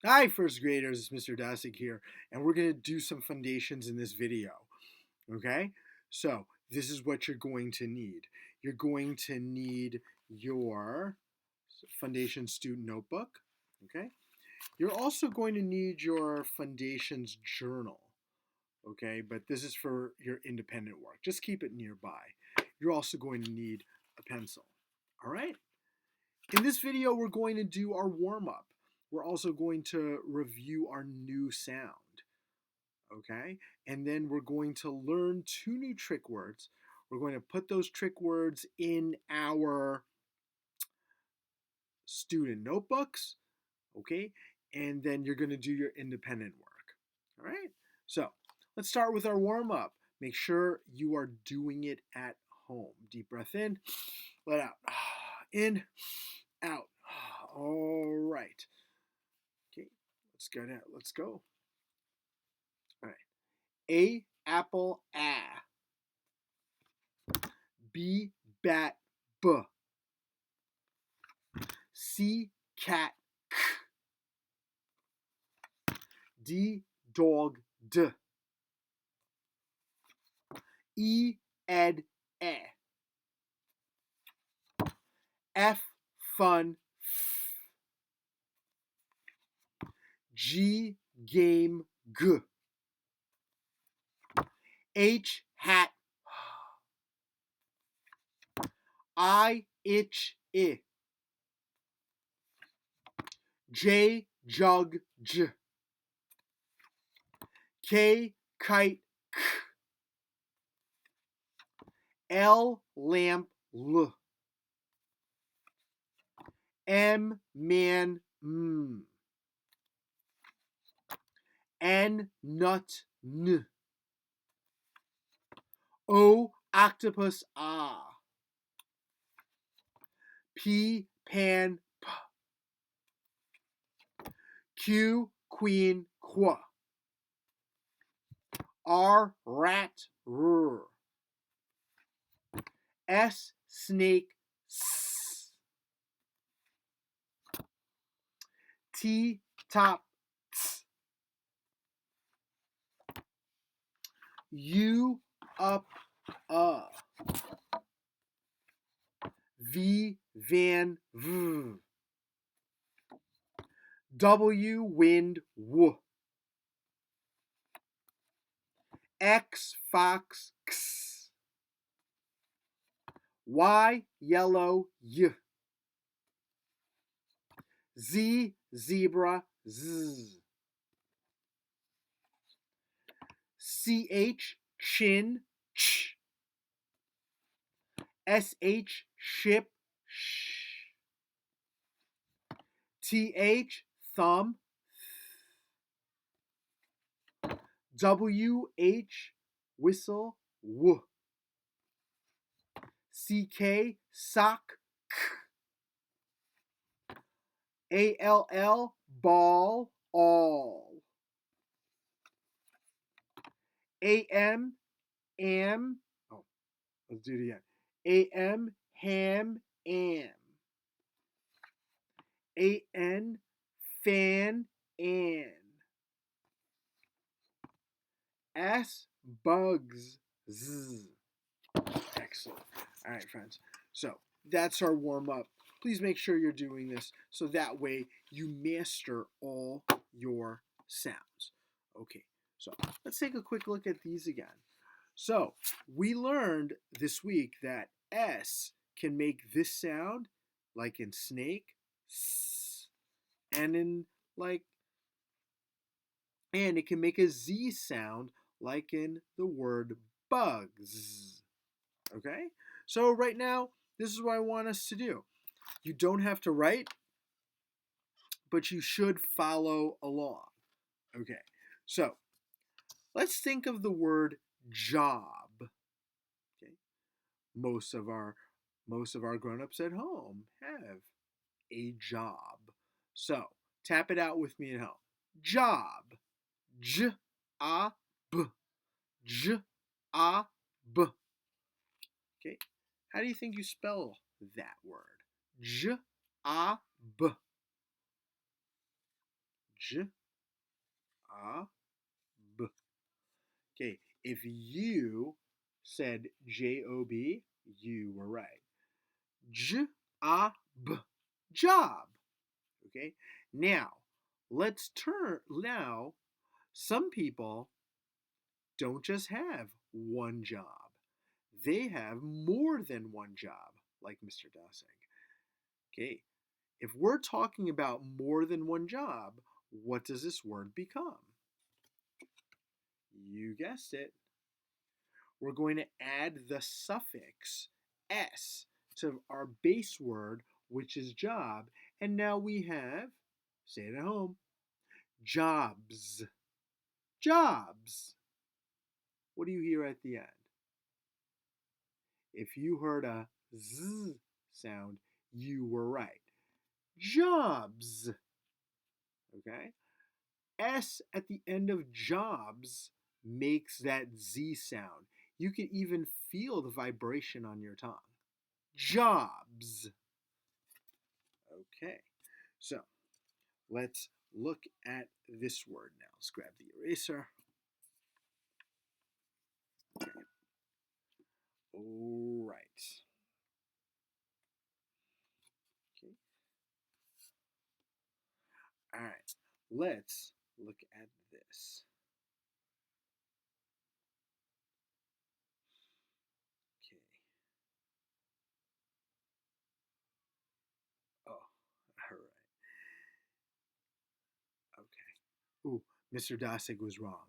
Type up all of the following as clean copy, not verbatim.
Hi, first graders. It's Mr. Dasik here, and we're going to do some foundations in this video. Okay? So, this is what you're going to need. You're going to need your foundation student notebook. Okay? You're also going to need your foundations journal. Okay? But this is for your independent work. Just keep it nearby. You're also going to need a pencil. All right? In this video, we're going to do our warm-up. We're also going to review our new sound, okay? And then we're going to learn 2 new trick words. We're going to put those trick words in our student notebooks, okay? And then you're going to do your independent work, all right? So let's start with our warm-up. Make sure you are doing it at home. Deep breath in, let out. In, out. All right. Okay, let's go now. Let's go. All right. A apple a. B bat b. C cat k. D dog d. E ed e. F fun f. G game g. H hat I itch I. J jug j. K kite k. L lamp l. M man m. N nut n. O octopus ah. P pan p. Q queen qu. R rat r. S snake s. T top ts. U up V van v. W wind w. X fox x. Y yellow y. Z zebra z. CH chin ch. SH ship sh. TH thumb WH whistle w. CK sock k. ALL ball all. AM am. Oh, let's do it again. AM ham am. AN fan an. S bugs z. Excellent. All right, friends. So that's our warm up. Please make sure you're doing this so that way you master all your sounds. Okay, so let's take a quick look at these again. So we learned this week that S can make this sound like in snake, s, and and it can make a Z sound like in the word bugs. Okay? So right now, this is what I want us to do. You don't have to write, but you should follow along. Okay. So let's think of the word job. Okay. Most of our grown-ups at home have a job. So tap it out with me at home. Job. J a b. J a b. Okay. How do you think you spell that word? J a b. J, A, B. Okay, if you said J-O-B, you were right. J, A, B, job. Okay, now let's turn. Now, some people don't just have one job, they have more than one job, like Mr. Dosing. Okay, if we're talking about more than one job, what does this word become? You guessed it. We're going to add the suffix s to our base word, which is job, and now we have, say it at home, jobs. Jobs. What do you hear at the end? If you heard a z sound, you were right. Jobs. Okay? S at the end of jobs makes that Z sound. You can even feel the vibration on your tongue. Jobs. Okay, so let's look at this word now. Let's grab the eraser. Okay. All right. Okay. All right. Let's look at this. Okay. Oh, all right. Okay. Ooh, Mr. Dosig was wrong.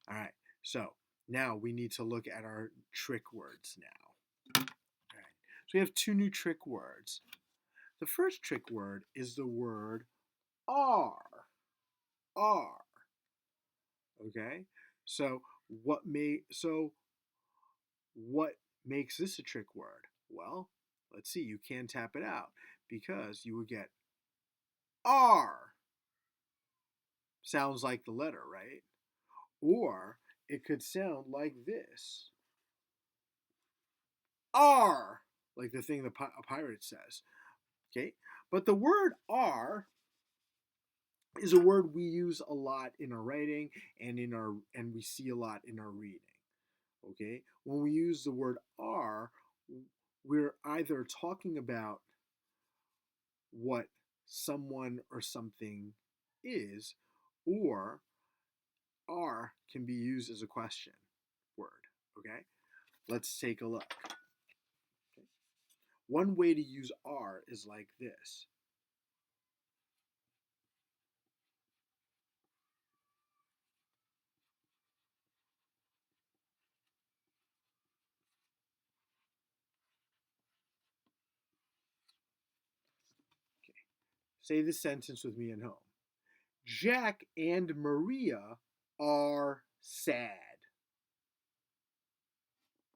All right. So now we need to look at our trick words now. All right. So we have two new trick words. The first trick word is the word are. Are. Okay? So what makes this a trick word? Well, let's see. You can tap it out because you would get are. Sounds like the letter, right? Or it could sound like this. Are, like the thing a pirate says. Okay? But the word are is a word we use a lot in our writing and we see a lot in our reading. Okay? When we use the word are, we're either talking about what someone or something is, or are can be used as a question word. Okay? Let's take a look. Okay? One way to use are is like this. Okay. Say this sentence with me at home. Jack and Maria are sad.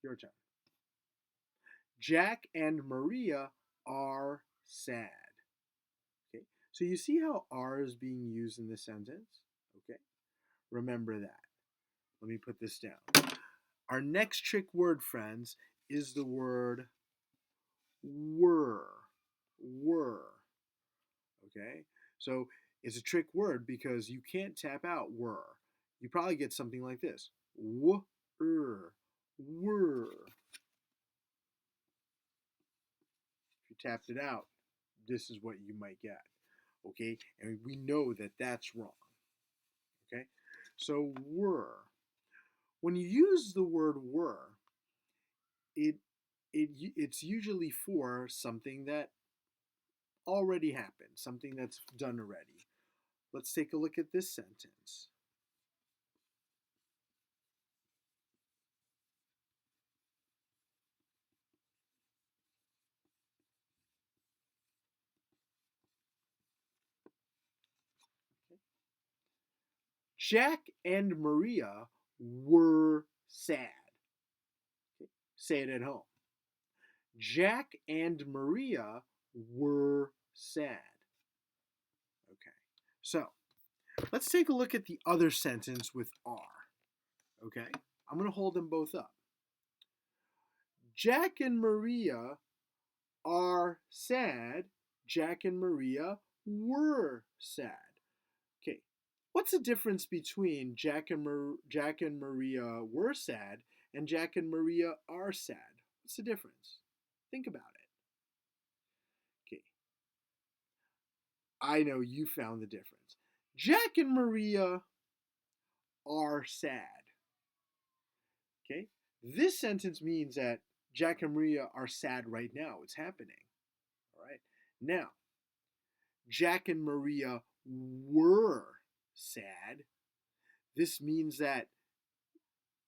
Your turn. Jack and Maria are sad. Okay, so you see how are is being used in this sentence? Okay, remember that. Let me put this down. Our next trick word, friends, is the word were. Were. Okay, so it's a trick word because you can't tap out were. You probably get something like this. Were. Were. If you tapped it out, this is what you might get. Okay, and we know that that's wrong. Okay, so were. When you use the word were, it's usually for something that already happened, something that's done already. Let's take a look at this sentence. Jack and Maria were sad. Okay. Say it at home. Jack and Maria were sad. Okay, so let's take a look at the other sentence with are. Okay, I'm going to hold them both up. Jack and Maria are sad. Jack and Maria were sad. Okay, What's the difference between Jack and Maria were sad and Jack and Maria are sad? What's the difference? Think about it. Okay, I know you found the difference. Jack and Maria are sad. Okay, this sentence means that Jack and Maria are sad right now. It's happening. All right. Now, Jack and Maria were sad. This means that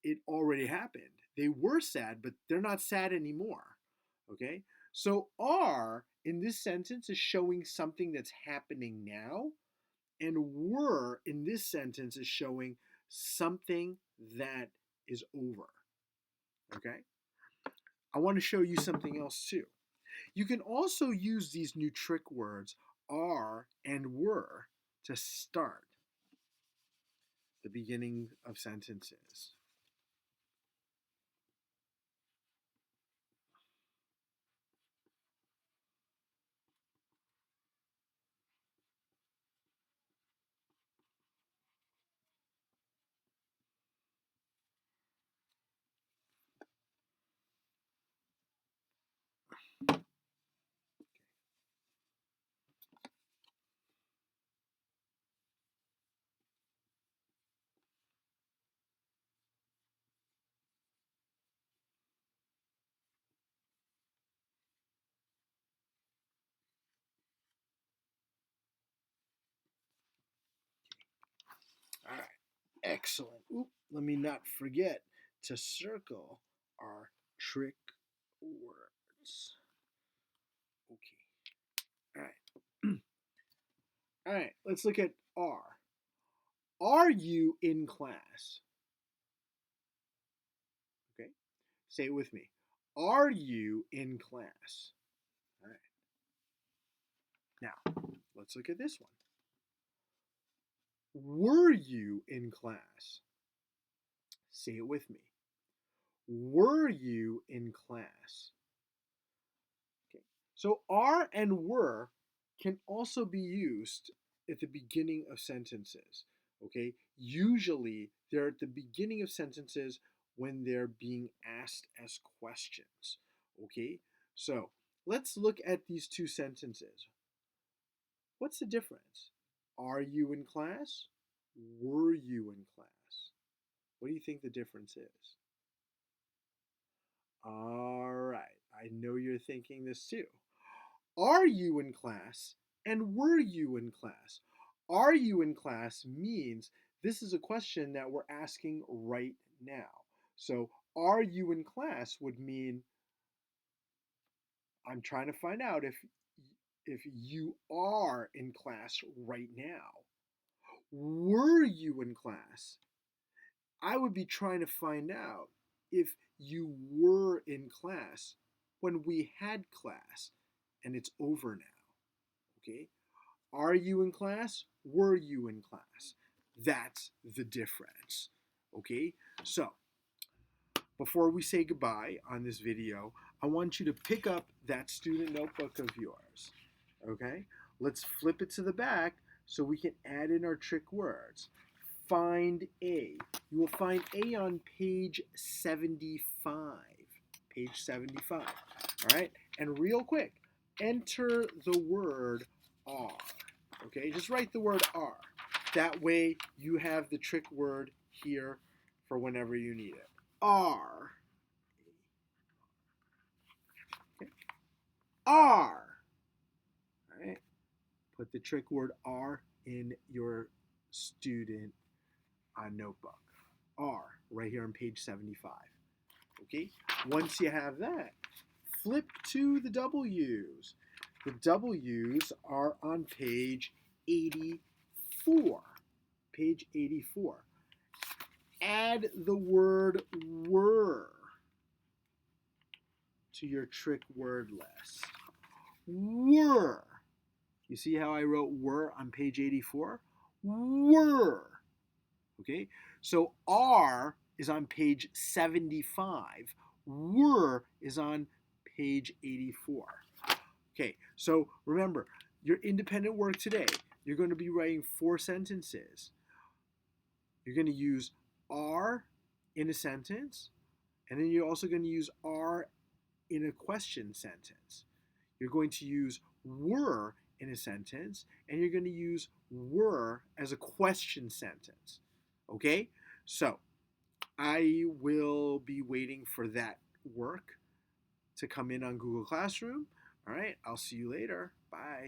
it already happened. They were sad, but they're not sad anymore. Okay? So are in this sentence is showing something that's happening now, and were in this sentence is showing something that is over. Okay? I want to show you something else too. You can also use these new trick words are and were to start the beginning of sentences. All right, excellent. Oop, let me not forget to circle our trick words. Okay. All right. All right, let's look at are. Are you in class? Okay. Say it with me. Are you in class? All right. Now, let's look at this one. Were you in class? Say it with me. Were you in class? Okay. So are and were can also be used at the beginning of sentences. Okay. Usually they're at the beginning of sentences when they're being asked as questions. Okay. So let's look at these two sentences. What's the difference? Are you in class? Were you in class? What do you think the difference is? All right, I know you're thinking this too. Are you in class and were you in class? Are you in class means this is a question that we're asking right now. So, are you in class would mean I'm trying to find out if you are in class right now. Were you in class? I would be trying to find out if you were in class when we had class and it's over now. Okay? Are you in class? Were you in class? That's the difference. Okay? So, before we say goodbye on this video, I want you to pick up that student notebook of yours. Okay? Let's flip it to the back so we can add in our trick words. Find A. You will find A on page 75. Page 75. All right? And real quick, enter the word are. Okay? Just write the word are. That way you have the trick word here for whenever you need it. Are. Okay. Are. All right? Put the trick word are in your student notebook. Are right here on page 75. Okay? Once you have that, flip to the W's. The W's are on page 84. Page 84. Add the word were to your trick word list. Were. You see how I wrote were on page 84? Were. Okay? So are is on page 75. Were is on page 84. Okay, so remember, your independent work today, you're going to be writing 4 sentences. You're going to use are in a sentence, and then you're also going to use are in a question sentence. You're going to use were in a sentence, and you're going to use were as a question sentence. Okay? So I will be waiting for that work to come in on Google Classroom. All right, I'll see you later. Bye.